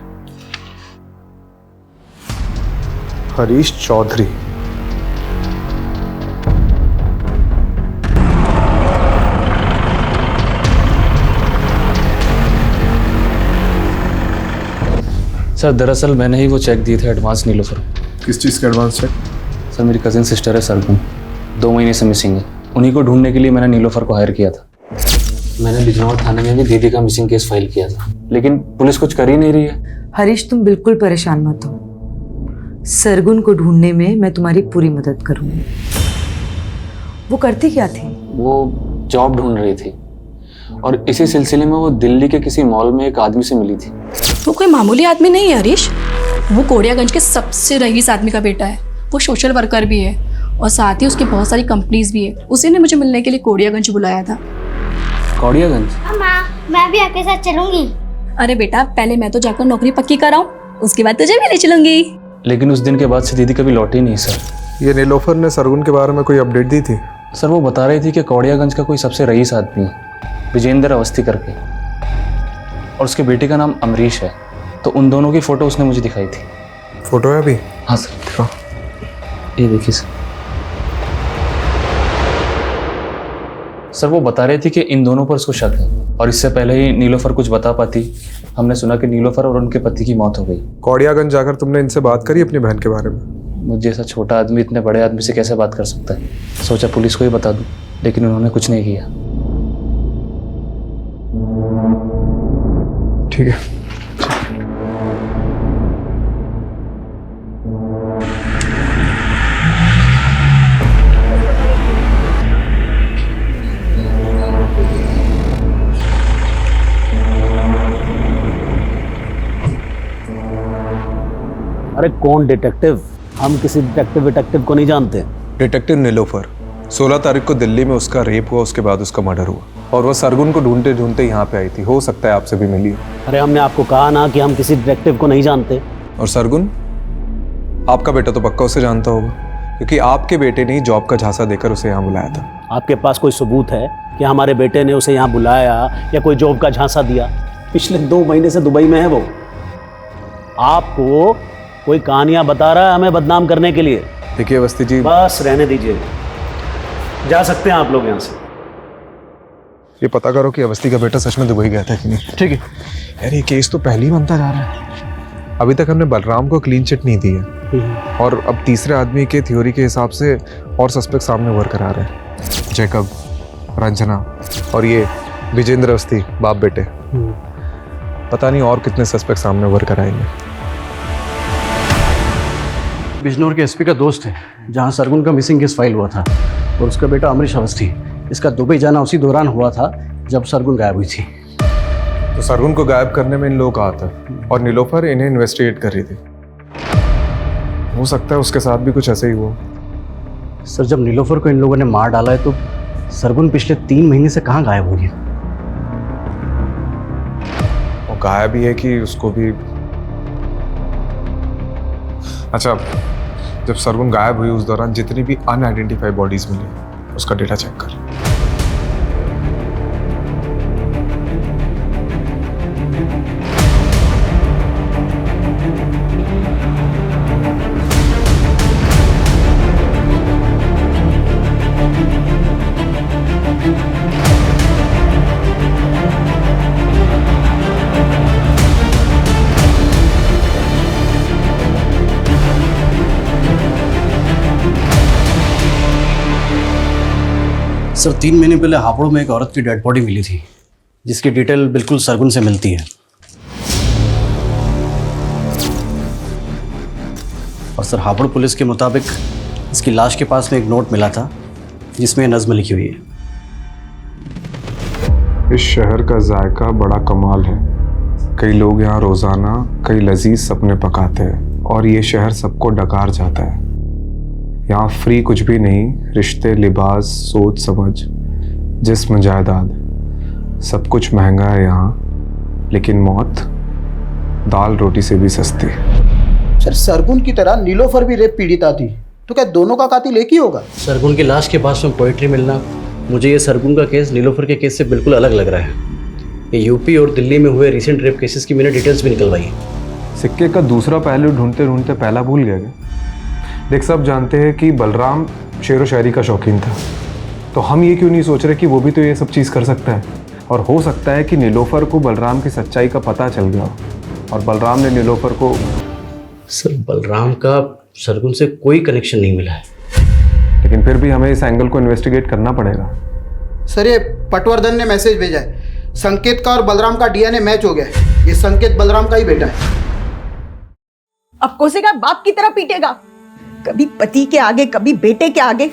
[SPEAKER 3] हरीश चौधरी।
[SPEAKER 11] सर दरअसल मैंने ही वो चेक दिए थे एडवांस नीलोफर।
[SPEAKER 3] किस चीज़ का एडवांस चेक?
[SPEAKER 11] सर मेरी कजिन सिस्टर है सरगुन, 2 महीने से मिसिंग है। उन्हीं को ढूंढने के लिए मैंने नीलोफर को हायर किया था। मैंने बिजनौर थाने में भी दीदी का मिसिंग केस फाइल किया था, लेकिन पुलिस कुछ कर ही नहीं रही है।
[SPEAKER 2] हरीश तुम बिल्कुल परेशान मत हो, सरगुन को ढूंढने में मैं तुम्हारी पूरी मदद करूंगी। वो करती क्या थी?
[SPEAKER 11] वो जॉब ढूंढ रही थी और इसी सिलसिले में वो दिल्ली के किसी मॉल में एक आदमी से मिली थी।
[SPEAKER 17] वो कोई मामूली आदमी नहीं है हरीश, वो कोड़ियागंज के सबसे रईस आदमी का बेटा है। वो सोशल वर्कर भी है और साथ ही उसकी बहुत सारी कंपनीज भी है। उसी ने मुझे मिलने के लिए कोड़ियागंज बुलाया था।
[SPEAKER 11] कोड़ियागंज?
[SPEAKER 19] माँ, मैं भी आपके साथ चलूंगी।
[SPEAKER 17] अरे बेटा, पहले मैं तो जाकर नौकरी पक्की कराऊं, उसके बाद तुझे भी ले चलूंगी।
[SPEAKER 11] लेकिन उस दिन के बाद से दीदी कभी लौटी नहीं सर।
[SPEAKER 3] ये नीलोफर ने सरगुन के बारे में कोई अपडेट दी थी?
[SPEAKER 11] सर वो बता रही थी कि कोड़ियागंज का कोई सबसे रईस आदमी है, विजेंद्र अवस्थी करके, और उसके बेटे का नाम अमरीश है। तो उन दोनों की फोटो उसने मुझे दिखाई थी।
[SPEAKER 3] फोटो है अभी?
[SPEAKER 11] हाँ सर दिखाओ। ये देखिए सर वो बता रहे थे कि इन दोनों पर उसको शक है, और इससे पहले ही नीलोफर कुछ बता पाती, हमने सुना कि नीलोफर और उनके पति की मौत हो गई।
[SPEAKER 3] कोड़ियागंज जाकर तुमने इनसे बात करी अपनी बहन के बारे में?
[SPEAKER 11] मुझे जैसा छोटा आदमी इतने बड़े आदमी से कैसे बात कर सकता है? सोचा पुलिस को ही बता दूं, लेकिन उन्होंने कुछ नहीं किया।
[SPEAKER 3] ठीक है।
[SPEAKER 16] अरे कौन डिटेक्टिव? हम किसी डिटेक्टिव को नहीं जानते।
[SPEAKER 3] डिटेक्टिव नीलोफर, 16 तारीख को दिल्ली में उसका रेप हुआ, उसके बाद उसका मर्डर हुआ, और वो सरगुन को ढूंढते ढूंढते यहाँ पे आई थी। हो सकता है आपसे भी मिली।
[SPEAKER 16] अरे हमने आपको कहा ना कि हम किसी डिटेक्टिव को नहीं जानते।
[SPEAKER 3] और सरगुन, आपका बेटा तो पक्का उसे जानता होगा, क्योंकि आपके बेटे ने ही जॉब का झांसा देकर उसे यहाँ बुलाया था।
[SPEAKER 16] आपके पास कोई सबूत है कि हमारे बेटे ने उसे यहाँ बुलाया या कोई जॉब का झांसा दिया? पिछले 2 महीने से दुबई में है वो। आपको कोई कहानियां बता रहा है हमें बदनाम करने के लिए।
[SPEAKER 3] देखिए अवस्थी जी,
[SPEAKER 16] बस रहने दीजिए, जा सकते हैं आप लोग यहाँ से।
[SPEAKER 3] ये पता करो कि अवस्थी का बेटा सच में दुबई गया था कि नहीं। ठीक है यार, ये केस तो पहले ही बनता जा रहा है। अभी तक हमने बलराम को क्लीन चिट नहीं दी है, और अब तीसरे आदमी के थ्योरी के हिसाब से और सस्पेक्ट सामने उभर कर आ रहे हैं। जैकब, रंजना और ये विजेंद्र अवस्थी, बाप बेटे। पता नहीं और कितने सस्पेक्ट सामने उभर कर आएंगे।
[SPEAKER 7] बिजनौर के एसपी का दोस्त है जहां सरगुन का मिसिंग केस फाइल हुआ था, और उसका बेटा अमरीश अवस्थी। इसका दुबई जाना उसी दौरान हुआ था जब सरगुन गायब हुई थी।
[SPEAKER 3] तो सरगुन को गायब करने में इन लोगों का हाथ है, और नीलोफर इन्हें इन्वेस्टिगेट कर रही थी। हो सकता है उसके साथ भी कुछ ऐसे ही हुआ।
[SPEAKER 7] सर, जब नीलोफर को इन लोगों ने मार डाला है तो सरगुन पिछले 3 महीने से कहाँ गायब हो गया?
[SPEAKER 3] वो गायब ही है कि उसको भी। अच्छा, जब सरगुन गायब हुई उस दौरान जितनी भी अनआइडेंटिफाइड बॉडीज मिली, उसका डेटा चेक कर।
[SPEAKER 7] सर, 3 महीने पहले हापुड़ में एक औरत की डेड बॉडी मिली थी, जिसकी डिटेल बिल्कुल सरगुन से मिलती है। और सर, हापुड़ पुलिस के मुताबिक इसकी लाश के पास में एक नोट मिला था जिसमें नज़्म लिखी हुई है।
[SPEAKER 3] इस शहर का जायका बड़ा कमाल है, कई लोग यहाँ रोजाना कई लजीज सपने पकाते हैं, और ये शहर सबको डकार जाता है। यहाँ फ्री कुछ भी नहीं, रिश्ते, लिबास, सोच समझ, जिस्म, जायदाद, सब कुछ महंगा है यहाँ, लेकिन मौत दाल रोटी से भी सस्ती।
[SPEAKER 9] सर, सरगुन की तरह नीलोफर भी रेप पीड़िता थी, तो क्या दोनों का कातिल एक ही होगा?
[SPEAKER 7] सरगुन की लाश के पास में पोइट्री मिलना, मुझे ये सरगुन का केस नीलोफर के केस से बिल्कुल अलग लग रहा है। ये यूपी और दिल्ली में हुए रिसेंट रेप केसेस की मैंने डिटेल्स भी निकलवाई है।
[SPEAKER 3] सिक्के का दूसरा पहलू ढूंढते ढूंढते पहला भूल गया क्या? देख, सब जानते हैं कि बलराम शेर व शायरी का शौकीन था, तो हम ये क्यों नहीं सोच रहे कि वो भी तो ये सब चीज़ कर सकता है, और हो सकता है कि नीलोफर को बलराम की सच्चाई का पता चल गया हो, और बलराम ने नीलोफर को।
[SPEAKER 15] सर बलराम का सरगुन से कोई कनेक्शन नहीं मिला है।
[SPEAKER 3] लेकिन फिर भी हमें इस एंगल को इन्वेस्टिगेट करना पड़ेगा।
[SPEAKER 9] सर ये पटवर्धन ने मैसेज भेजा है, संकेत का और बलराम का डीएनए मैच हो गया है। ये संकेत बलराम का ही बेटा है।
[SPEAKER 12] अब कोसेगा बाप की तरह पीटेगा, कभी पति के आगे कभी बेटे के आगे,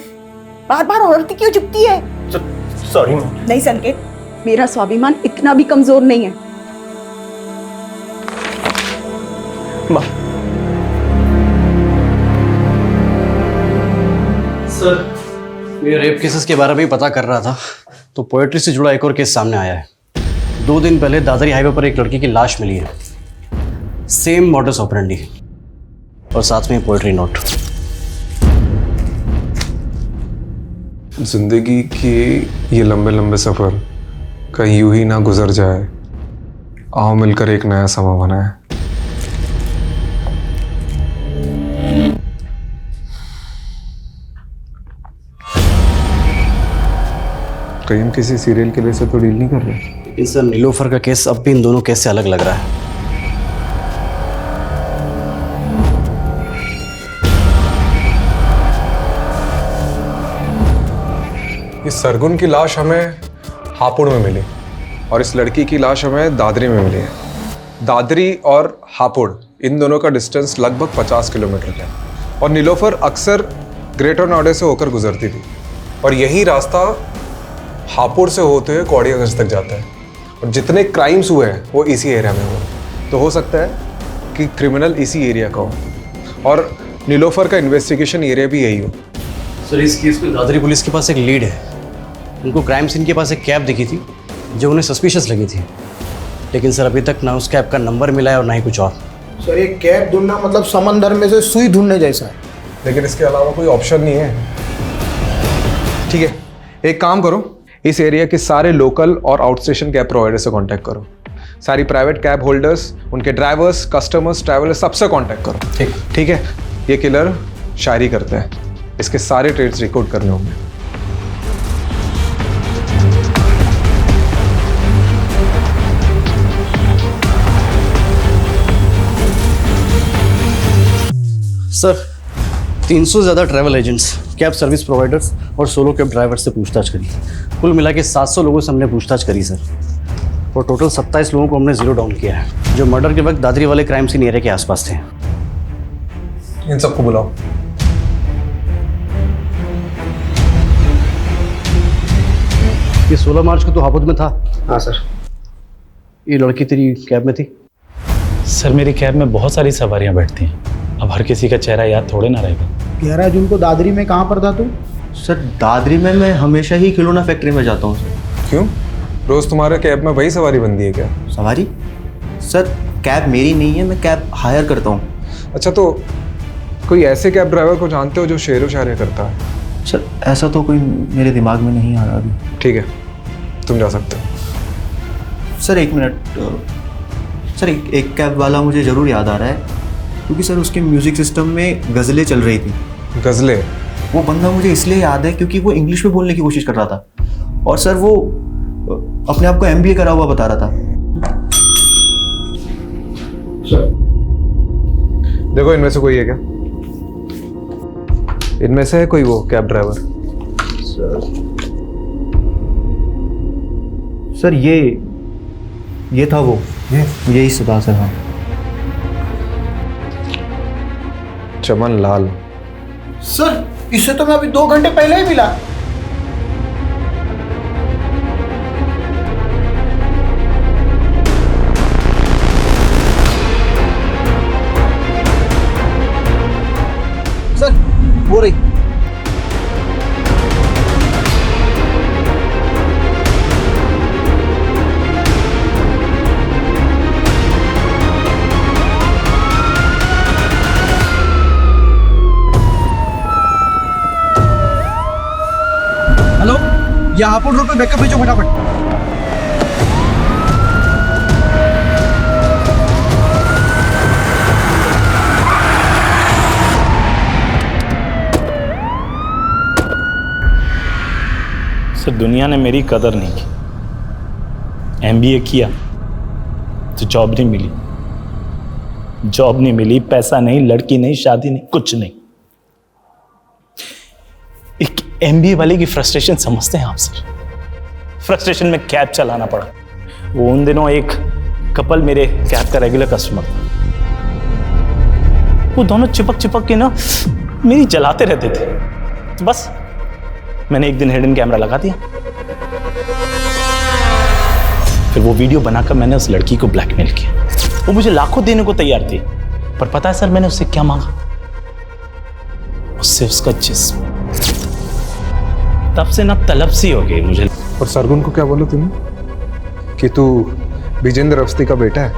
[SPEAKER 12] बार बार औरत क्यों झुकती है?
[SPEAKER 15] सॉरी
[SPEAKER 12] नहीं संकेत, मेरा स्वाभिमान इतना भी कमजोर नहीं है।
[SPEAKER 15] सर मैं रेप केसेस के बारे में ही पता कर रहा था तो पोएट्री से जुड़ा एक और केस सामने आया है। 2 दिन पहले दादरी हाईवे पर एक लड़की की लाश मिली है, सेम मॉडस ऑपरेंडी और साथ में पोएट्री नोट।
[SPEAKER 3] जिंदगी के ये लंबे लंबे सफर कहीं यूं ही ना गुजर जाए, आओ मिलकर एक नया समा बनाए। कहीं हम किसी सीरियल किलर से तो डील नहीं कर रहे।
[SPEAKER 15] लेकिन सर नीलोफर का केस अब भी इन दोनों केस से अलग लग रहा है।
[SPEAKER 3] इस सरगुन की लाश हमें हापुड़ में मिली और इस लड़की की लाश हमें दादरी में मिली है। दादरी और हापुड़ इन दोनों का डिस्टेंस लगभग 50 किलोमीटर है और नीलोफर अक्सर ग्रेटर नोएडा से होकर गुजरती थी और यही रास्ता हापुड़ से होते हुए कौड़ियागंज तक जाता है और जितने क्राइम्स हुए हैं वो इसी एरिया में हुए। तो हो सकता है कि क्रिमिनल इसी एरिया का हो और नीलोफर का इन्वेस्टिगेशन एरिया भी यही हो।
[SPEAKER 15] सर इस केस में दादरी पुलिस के पास एक लीड है। उनको क्राइम सीन के पास एक कैब दिखी थी जो उन्हें सस्पिशियस लगी थी, लेकिन सर अभी तक ना उस कैब का नंबर मिला है और ना ही कुछ और।
[SPEAKER 9] सर ये कैब ढूंढना मतलब समंदर में से सुई ढूंढने जैसा है।
[SPEAKER 3] लेकिन इसके अलावा कोई ऑप्शन नहीं है। ठीक है, एक काम करो, इस एरिया के सारे लोकल और आउट स्टेशन कैब प्रोवाइडर से कांटेक्ट करो। सारी प्राइवेट कैब होल्डर्स, उनके ड्राइवर्स, कस्टमर्स, ट्रैवलर्स सबसे कांटेक्ट करो। ठीक है। ये किलर शायरी करता है, इसके सारे ट्रेड्स रिकॉर्ड करने होंगे।
[SPEAKER 15] सर 300 से ज़्यादा travel agents, cab service providers और सोलो कैब ड्राइवर से पूछताछ करी। कुल मिला के 700 लोगों से हमने पूछताछ करी सर, और टोटल 27 लोगों को हमने जीरो डाउन किया है जो मर्डर के वक्त दादरी वाले क्राइम सीन एरिया के आसपास थे।
[SPEAKER 3] इन सबको बुलाओ।
[SPEAKER 15] ये 16 मार्च को तो हापुड़ में था।
[SPEAKER 11] हाँ सर।
[SPEAKER 15] ये लड़की तेरी कैब में थी?
[SPEAKER 1] सर मेरी कैब में बहुत सारी सवारियां बैठती हैं, अब हर किसी का चेहरा याद थोड़े ना रहेगा।
[SPEAKER 9] 11 जून को दादरी में कहाँ पर था तू?
[SPEAKER 13] सर दादरी में मैं हमेशा ही खिलौना फैक्ट्री में जाता हूँ सर।
[SPEAKER 3] क्यों, रोज तुम्हारे कैब में वही सवारी बनती है क्या?
[SPEAKER 13] सवारी? सर कैब मेरी नहीं है, मैं कैब हायर करता हूँ।
[SPEAKER 3] अच्छा, तो कोई ऐसे कैब ड्राइवर को जानते हो जो शेरो शायरी करता है?
[SPEAKER 13] सर ऐसा तो कोई मेरे दिमाग में नहीं आ रहा अभी।
[SPEAKER 3] ठीक है, तुम जा सकते हो।
[SPEAKER 13] सर 1 मिनट सर, एक कैब वाला मुझे ज़रूर याद आ रहा है, क्योंकि सर उसके म्यूज़िक सिस्टम में गज़लें चल रही थी।
[SPEAKER 3] गज़लें?
[SPEAKER 13] वो बंदा मुझे इसलिए याद है क्योंकि वो इंग्लिश में बोलने की कोशिश कर रहा था और सर वो अपने आप को MBA करा हुआ बता रहा था।
[SPEAKER 3] देखो इनमें से कोई है क्या? इनमें से है कोई वो कैब ड्राइवर?
[SPEAKER 13] सर ये था वो, यही सदा सर। हाँ
[SPEAKER 3] चमन लाल।
[SPEAKER 9] सर इसे तो मैं अभी 2 घंटे पहले ही मिला। सर वो रही।
[SPEAKER 7] हेलो, यहाँ हापुड़ रोड पे बैकअप भेजो फटाफट।
[SPEAKER 1] सर दुनिया ने मेरी कदर नहीं की, MBA किया तो जॉब नहीं मिली, जॉब नहीं मिली, पैसा नहीं, लड़की नहीं, शादी नहीं, कुछ नहीं। एक एमबीए वाले की फ्रस्ट्रेशन समझते हैं आप सर? फ्रस्ट्रेशन में कैब चलाना पड़ा। वो उन दिनों एक कपल मेरे कैब का रेगुलर कस्टमर था। वो दोनों चिपक के ना मेरी जलाते रहते थे। तो बस मैंने एक दिन हिडन कैमरा लगा दिया। फिर वो वीडियो बनाकर मैंने उस लड़की को ब्लैकमेल किया। वो मुझे लाखों देने को तैयार थी, पर पता है सर मैंने उससे क्या मांगा? उससे उसका जिस्म। तब से ना तलब सी हो गई मुझे।
[SPEAKER 3] और सरगुन को क्या बोला तूने कि तू विजेंद्र अवस्थी का बेटा है?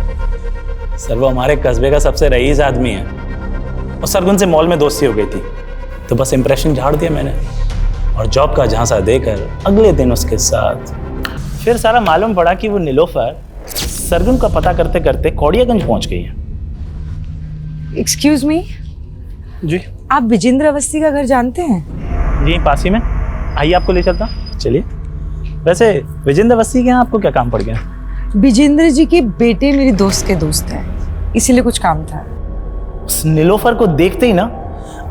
[SPEAKER 1] सर वो हमारे कस्बे का सबसे रईस आदमी है और सरगुन से मॉल में दोस्ती हो गई थी, तो बस इंप्रेशन झाड़ दिया मैंने और जॉब का झांसा देकर अगले दिन उसके साथ। फिर सारा मालूम पड़ा कि वो नीलोफर सरगुन का पता करते करते कौड़ियागंज पहुंच गई है।
[SPEAKER 2] एक्सक्यूज मी
[SPEAKER 1] जी,
[SPEAKER 2] आप विजेंद्र अवस्थी का घर जानते हैं?
[SPEAKER 1] जी पास ही में, आइए आपको ले चलता। चलिए। वैसे विजेंद्र अवस्थी के यहाँ आपको क्या काम पड़ गया?
[SPEAKER 2] विजेंद्र जी के बेटे मेरी दोस्त के दोस्त हैं, इसीलिए कुछ काम था।
[SPEAKER 1] उस नीलोफर को देखते ही ना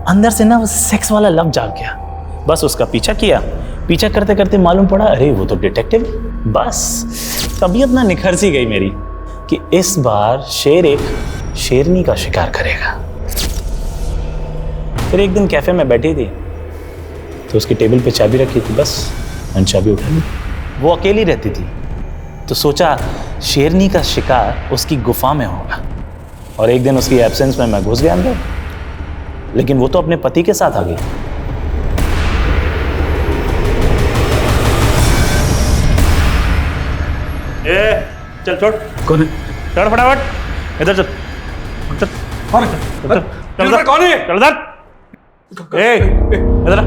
[SPEAKER 1] अंदर से ना वो सेक्स वाला लव जाग गया। बस उसका पीछा किया, पीछा करते करते मालूम पड़ा अरे वो तो डिटेक्टिव। बस तबीयत ना निखर सी गई मेरी कि इस बार शेर एक शेरनी का शिकार करेगा। फिर एक दिन कैफे में बैठी थी तो उसकी टेबल पे चाबी रखी थी, बस मैंने चाबी उठा ली। वो अकेली रहती थी तो सोचा शेरनी का शिकार उसकी गुफा में होगा, और एक दिन उसकी एब्सेंस में मैं घुस गया अंदर, लेकिन वो तो अपने पति के साथ आ गई। चल छोड़।
[SPEAKER 6] कौन है?
[SPEAKER 1] चढ़ फटाफट, इधर चल। चल
[SPEAKER 3] कौन है? कौन है?
[SPEAKER 1] चल इधर। इधर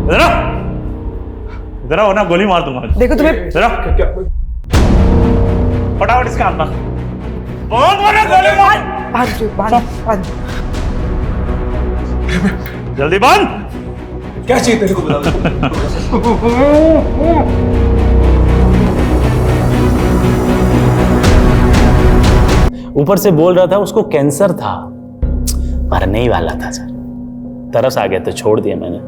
[SPEAKER 1] इधर इधर आओ ना, गोली मार दूंगा।
[SPEAKER 2] देखो तुम्हें
[SPEAKER 1] फटाफट इसका हाथ मार। बहुत बड़ा गोली मार।
[SPEAKER 2] बांध।
[SPEAKER 1] जल्दी बांध।
[SPEAKER 3] क्या चाहिए तेरे को? बता।
[SPEAKER 1] ऊपर से बोल रहा था उसको कैंसर था, मरने ही वाला था सर। तरस आ गया तो छोड़ दिया मैंने।